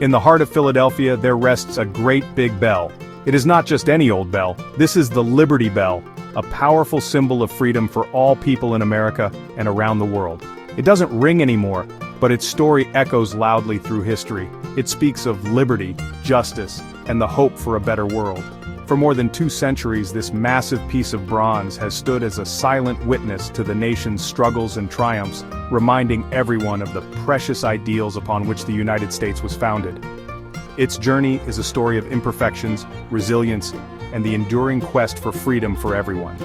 In the heart of Philadelphia, there rests a great big bell. It is not just any old bell. This is the Liberty Bell, a powerful symbol of freedom for all people in America and around the world. It doesn't ring anymore, but its story echoes loudly through history. It speaks of liberty, justice, and the hope for a better world. For more than 2 centuries, this massive piece of bronze has stood as a silent witness to the nation's struggles and triumphs, reminding everyone of the precious ideals upon which the United States was founded. Its journey is a story of imperfections, resilience, and the enduring quest for freedom for everyone.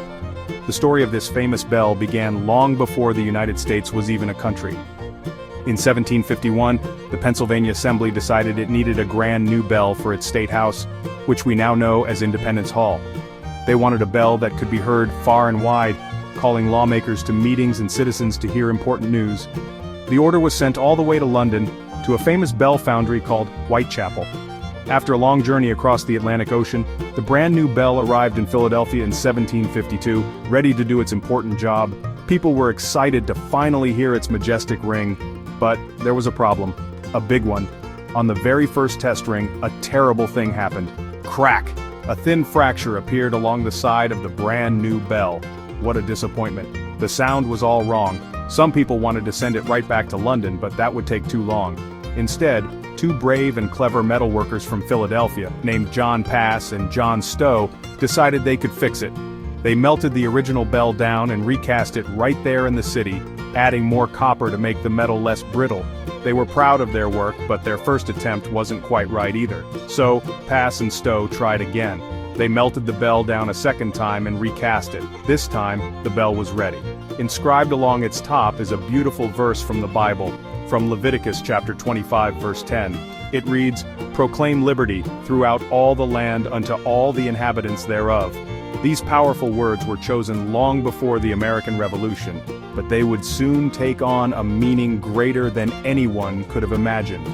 The story of this famous bell began long before the United States was even a country. In 1751, the Pennsylvania Assembly decided it needed a grand new bell for its state house, which we now know as Independence Hall. They wanted a bell that could be heard far and wide, calling lawmakers to meetings and citizens to hear important news. The order was sent all the way to London, to a famous bell foundry called Whitechapel. After a long journey across the Atlantic Ocean, the brand new bell arrived in Philadelphia in 1752, ready to do its important job. People were excited to finally hear its majestic ring, but there was a problem, a big one. On the very first test ring, a terrible thing happened. Crack! A thin fracture appeared along the side of the brand new bell. What a disappointment. The sound was all wrong. Some people wanted to send it right back to London, but that would take too long. Instead, 2 brave and clever metalworkers from Philadelphia, named John Pass and John Stowe, decided they could fix it. They melted the original bell down and recast it right there in the city, adding more copper to make the metal less brittle. They were proud of their work, but their first attempt wasn't quite right either. So, Pass and Stowe tried again. They melted the bell down a second time and recast it. This time, the bell was ready. Inscribed along its top is a beautiful verse from the Bible, from Leviticus chapter 25 verse 10. It reads, "Proclaim liberty throughout all the land unto all the inhabitants thereof." These powerful words were chosen long before the American Revolution, but they would soon take on a meaning greater than anyone could have imagined.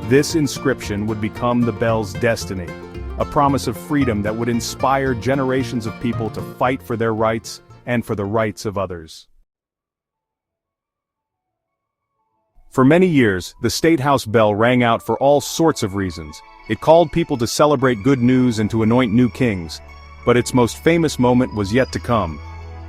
This inscription would become the bell's destiny, a promise of freedom that would inspire generations of people to fight for their rights and for the rights of others. For many years, the State House bell rang out for all sorts of reasons. It called people to celebrate good news and to anoint new kings. But its most famous moment was yet to come.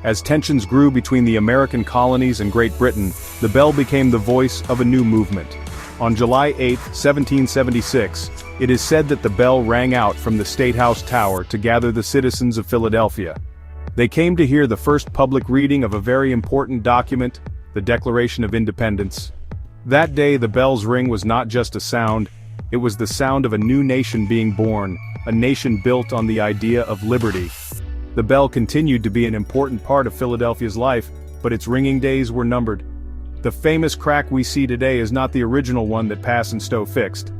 As tensions grew between the American colonies and Great Britain, the bell became the voice of a new movement. On July 8, 1776, it is said that the bell rang out from the State House tower to gather the citizens of Philadelphia. They came to hear the first public reading of a very important document, the Declaration of Independence. That day, the bell's ring was not just a sound, it was the sound of a new nation being born, a nation built on the idea of liberty. The bell continued to be an important part of Philadelphia's life, but its ringing days were numbered. The famous crack we see today is not the original one that Pass and Stowe fixed.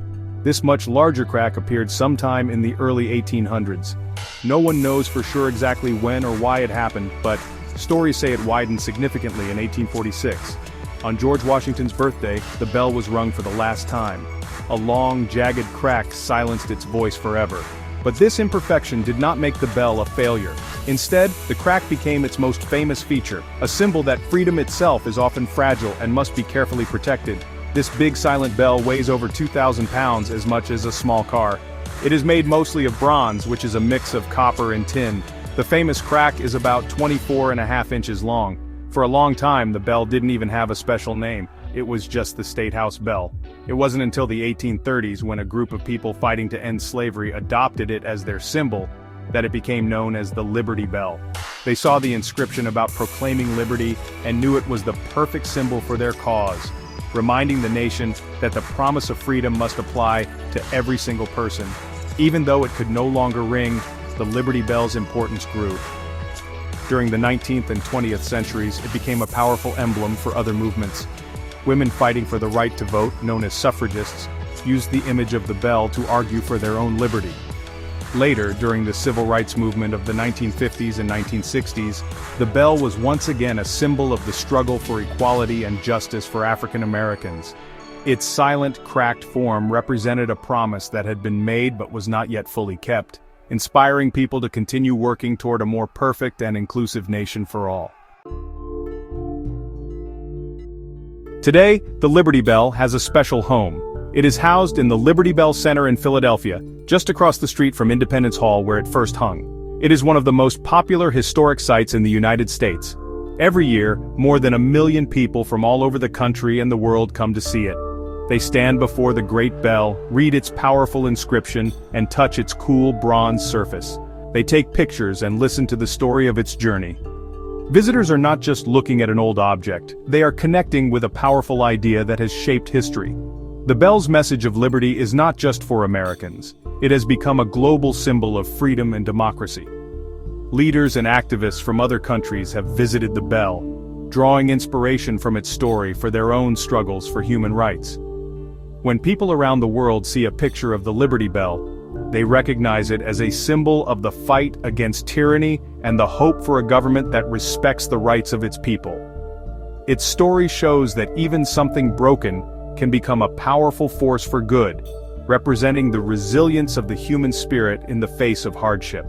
This much larger crack appeared sometime in the early 1800s. No one knows for sure exactly when or why it happened, but stories say it widened significantly in 1846. On George Washington's birthday, the bell was rung for the last time. A long, jagged crack silenced its voice forever. But this imperfection did not make the bell a failure. Instead, the crack became its most famous feature, a symbol that freedom itself is often fragile and must be carefully protected. This big silent bell weighs over 2,000 pounds, as much as a small car. It is made mostly of bronze, which is a mix of copper and tin. The famous crack is about 24.5 inches long. For a long time, the bell didn't even have a special name. It was just the State House bell. It wasn't until the 1830s, when a group of people fighting to end slavery adopted it as their symbol, that it became known as the Liberty Bell. They saw the inscription about proclaiming liberty and knew it was the perfect symbol for their cause, reminding the nation that the promise of freedom must apply to every single person. Even though it could no longer ring, the Liberty Bell's importance grew. During the 19th and 20th centuries, it became a powerful emblem for other movements. Women fighting for the right to vote, known as suffragists, used the image of the bell to argue for their own liberty. Later, during the civil rights movement of the 1950s and 1960s, the bell was once again a symbol of the struggle for equality and justice for African Americans. Its silent, cracked form represented a promise that had been made but was not yet fully kept, inspiring people to continue working toward a more perfect and inclusive nation for all. Today, the Liberty Bell has a special home. It is housed in the Liberty Bell Center in Philadelphia, just across the street from Independence Hall where it first hung. It is one of the most popular historic sites in the United States. Every year, more than 1 million people from all over the country and the world come to see it. They stand before the great bell, read its powerful inscription, and touch its cool bronze surface. They take pictures and listen to the story of its journey. Visitors are not just looking at an old object, they are connecting with a powerful idea that has shaped history. The bell's message of liberty is not just for Americans. It has become a global symbol of freedom and democracy. Leaders and activists from other countries have visited the bell, drawing inspiration from its story for their own struggles for human rights. When people around the world see a picture of the Liberty Bell, they recognize it as a symbol of the fight against tyranny and the hope for a government that respects the rights of its people. Its story shows that even something broken can become a powerful force for good, representing the resilience of the human spirit in the face of hardship.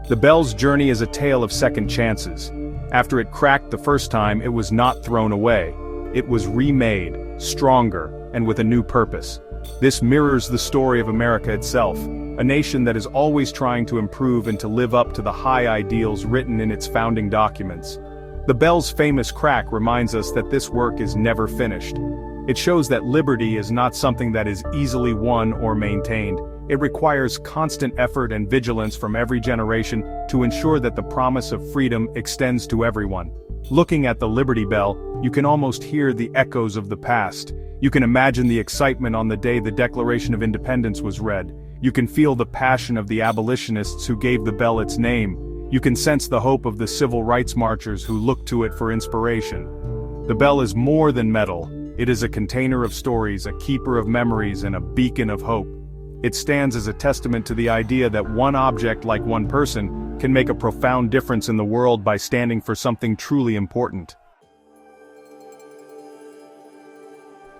The bell's journey is a tale of second chances. After it cracked the first time, it was not thrown away. It was remade, stronger, and with a new purpose. This mirrors the story of America itself, a nation that is always trying to improve and to live up to the high ideals written in its founding documents. The bell's famous crack reminds us that this work is never finished. It shows that liberty is not something that is easily won or maintained. It requires constant effort and vigilance from every generation to ensure that the promise of freedom extends to everyone. Looking at the Liberty Bell, you can almost hear the echoes of the past. You can imagine the excitement on the day the Declaration of Independence was read. You can feel the passion of the abolitionists who gave the bell its name. You can sense the hope of the civil rights marchers who looked to it for inspiration. The bell is more than metal. It is a container of stories, a keeper of memories, and a beacon of hope. It stands as a testament to the idea that one object, like one person, can make a profound difference in the world by standing for something truly important.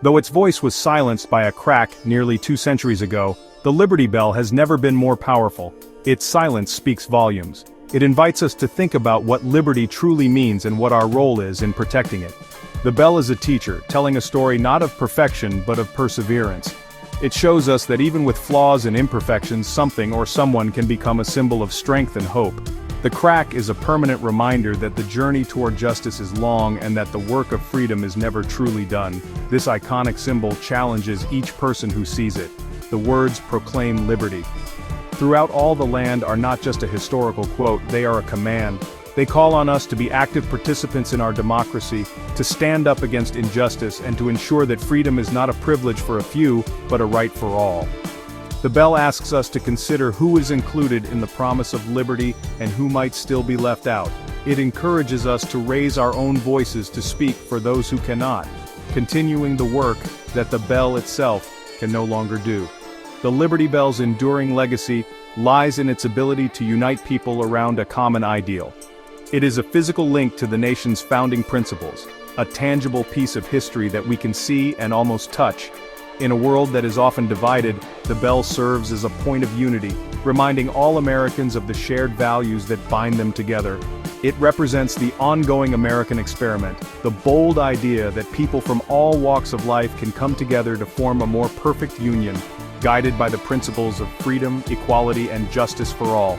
Though its voice was silenced by a crack nearly 2 centuries ago, the Liberty Bell has never been more powerful. Its silence speaks volumes. It invites us to think about what liberty truly means and what our role is in protecting it. The bell is a teacher, telling a story not of perfection but of perseverance. It shows us that even with flaws and imperfections, something or someone can become a symbol of strength and hope. The crack is a permanent reminder that the journey toward justice is long and that the work of freedom is never truly done. This iconic symbol challenges each person who sees it. The words proclaim liberty. Throughout all the land are not just a historical quote, they are a command. They call on us to be active participants in our democracy, to stand up against injustice and to ensure that freedom is not a privilege for a few, but a right for all. The bell asks us to consider who is included in the promise of liberty and who might still be left out. It encourages us to raise our own voices to speak for those who cannot, continuing the work that the bell itself can no longer do. The Liberty Bell's enduring legacy lies in its ability to unite people around a common ideal. It is a physical link to the nation's founding principles, a tangible piece of history that we can see and almost touch. In a world that is often divided, the bell serves as a point of unity, reminding all Americans of the shared values that bind them together. It represents the ongoing American experiment, the bold idea that people from all walks of life can come together to form a more perfect union, guided by the principles of freedom, equality, and justice for all.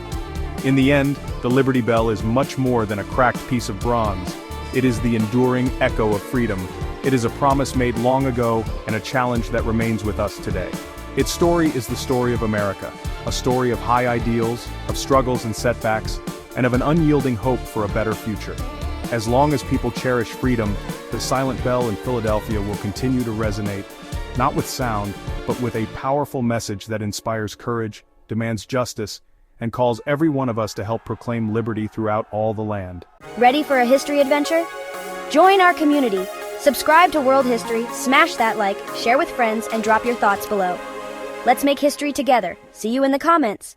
In the end, the Liberty Bell is much more than a cracked piece of bronze. It is the enduring echo of freedom. It is a promise made long ago and a challenge that remains with us today. Its story is the story of America, a story of high ideals, of struggles and setbacks, and of an unyielding hope for a better future. As long as people cherish freedom, the silent bell in Philadelphia will continue to resonate, not with sound, but with a powerful message that inspires courage, demands justice, and calls every one of us to help proclaim liberty throughout all the land. Ready for a history adventure? Join our community. Subscribe to World History, smash that like, share with friends, and drop your thoughts below. Let's make history together. See you in the comments.